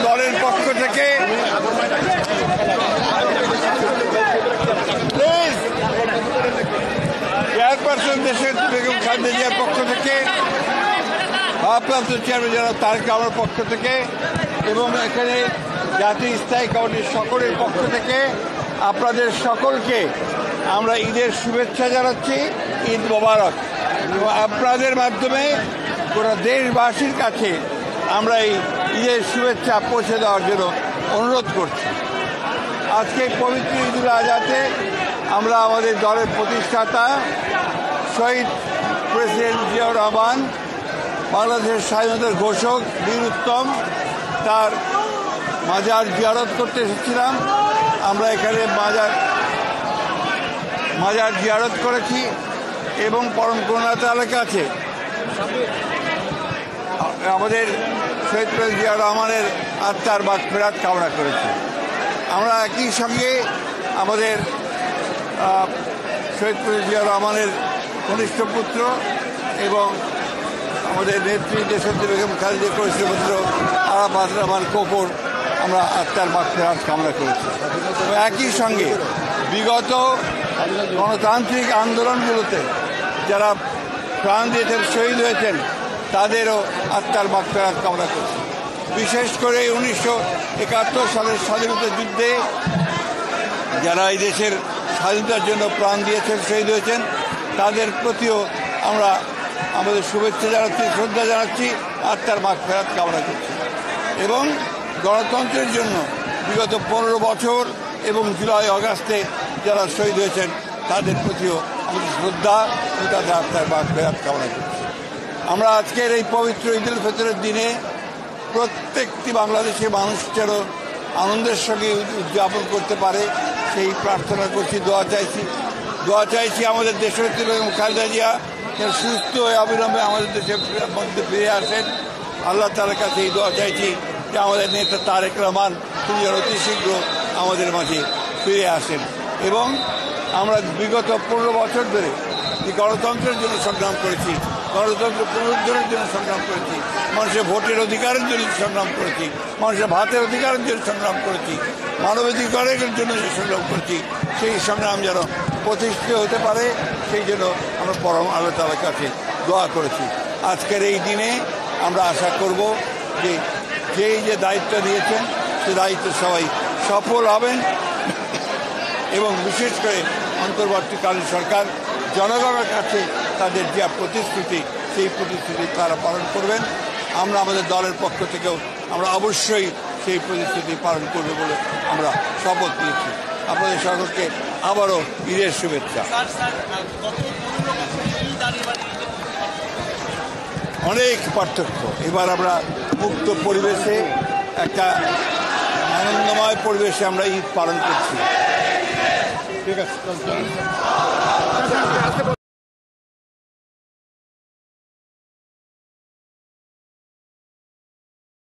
দলের পক্ষ থেকে চেয়ারপারসন দেশনেত্রী বেগম খালেদা জিয়ার পক্ষ থেকে, ভারপ্রাপ্ত চেয়ারম্যান জনাব তারেক রহমানের পক্ষ থেকে এবং এখানে জাতীয় স্থায়ী কমিটির সকলের পক্ষ থেকে আপনাদের সকলকে আমরা ঈদের শুভেচ্ছা জানাচ্ছি। ঈদ মোবারক। এবং আপনাদের মাধ্যমে গোটা দেশবাসীর কাছে আমরা এই ঈদের শুভেচ্ছা পৌঁছে দেওয়ার জন্য অনুরোধ করছি। আজকে পবিত্র ঈদুল আজহাতে আমরা আমাদের দলের প্রতিষ্ঠাতা শহীদ প্রেসিডেন্ট জিয়াউর রহমান, বাংলাদেশের স্বাধীনতার ঘোষক বীর উত্তম, তার মাজার জিয়ারত করতে এসেছিলাম। আমরা এখানে মাজার জিয়ারত করেছি এবং পরম করুণা তাআলার কাছে আমাদের শহীদ প্রেসিডেন্ট জিয়াউর রহমানের আত্মার মাগফিরাত কামনা করেছি। আমরা একই সঙ্গে আমাদের শহীদ প্রেসিডেন্ট জিয়াউর রহমানের কনিষ্ঠ পুত্র এবং আমাদের নেত্রী দেশনেত্রী বেগম খালেদা কনিষ্ঠ পুত্র আরাফাত রহমান কোকর আমরা আত্মার মাগফিরাত কামনা করেছি। একই সঙ্গে বিগত গণতান্ত্রিক আন্দোলনগুলোতে যারা প্রাণ দিয়েছেন, শহীদ হয়েছেন, তাদেরও আত্মার মাগফিরাত কামনা করছি। বিশেষ করে 1971 সালের স্বাধীনতা যুদ্ধে যারা এই দেশের স্বাধীনতার জন্য প্রাণ দিয়েছেন, শহীদ হয়েছেন, তাদের প্রতিও আমরা আমাদের শুভেচ্ছা জানাচ্ছি, শ্রদ্ধা জানাচ্ছি, আত্মার মাগফিরাত কামনা করছি। এবং গণতন্ত্রের জন্য বিগত 15 বছর এবং জুলাই আগস্টে যারা শহীদ হয়েছেন তাদের প্রতিও আমাদের শ্রদ্ধা এবং তাদের আত্মার মাগফিরাত কামনা করছি। আমরা আজকের এই পবিত্র ঈদুল ফিতরের দিনে প্রত্যেকটি বাংলাদেশের মানুষ যেন আনন্দের সঙ্গে উদযাপন করতে পারে সেই প্রার্থনা করছি, দোয়া চাইছি আমাদের দেশনেত্রী বেগম খালেদা জিয়া যেন সুস্থ হয়ে অবিলম্বে আমাদের দেশের মধ্যে ফিরে আসেন। আল্লাহ তাআলার কাছে এই দোয়া চাইছি যে আমাদের নেতা তারেক রহমান তিনি যেন অতি শীঘ্র আমাদের মাঝে ফিরে আসেন। এবং আমরা বিগত 15 বছর ধরে যে গণতন্ত্রের জন্য সংগ্রাম করেছি, গণতন্ত্র পুনরুদ্ধারের জন্য সংগ্রাম করেছি, মানুষের ভোটের অধিকারের জন্য সংগ্রাম করেছি, মানুষের ভাতের অধিকারের জন্য সংগ্রাম করেছি, মানবাধিকারের জন্য যে সংগ্রাম করেছি, সেই সংগ্রাম যেন প্রতিষ্ঠিত হতে পারে সেই জন্য আমরা পরম আল্লাহ তাআলার কাছে দোয়া করেছি। আজকের এই দিনে আমরা আশা করব যে যেই যে দায়িত্ব দিয়েছেন সে দায়িত্ব সবাই সফল হবেন এবং বিশেষ করে অন্তর্বর্তীকালীন সরকার জনগণের কাছে তাদের যে প্রতিশ্রুতি সেই প্রতিশ্রুতি তারা পালন করবেন। আমরা আমাদের দলের পক্ষ থেকেও আমরা অবশ্যই সেই প্রতিশ্রুতি পালন করব বলে আমরা শপথ নিয়েছি। আপনাদের সকলকে আবারও ঈদের শুভেচ্ছা। অনেক পার্থক্য। এবার আমরা মুক্ত পরিবেশে একটা আনন্দময় পরিবেশে আমরা ঈদ পালন করছি। ঠিক আছে।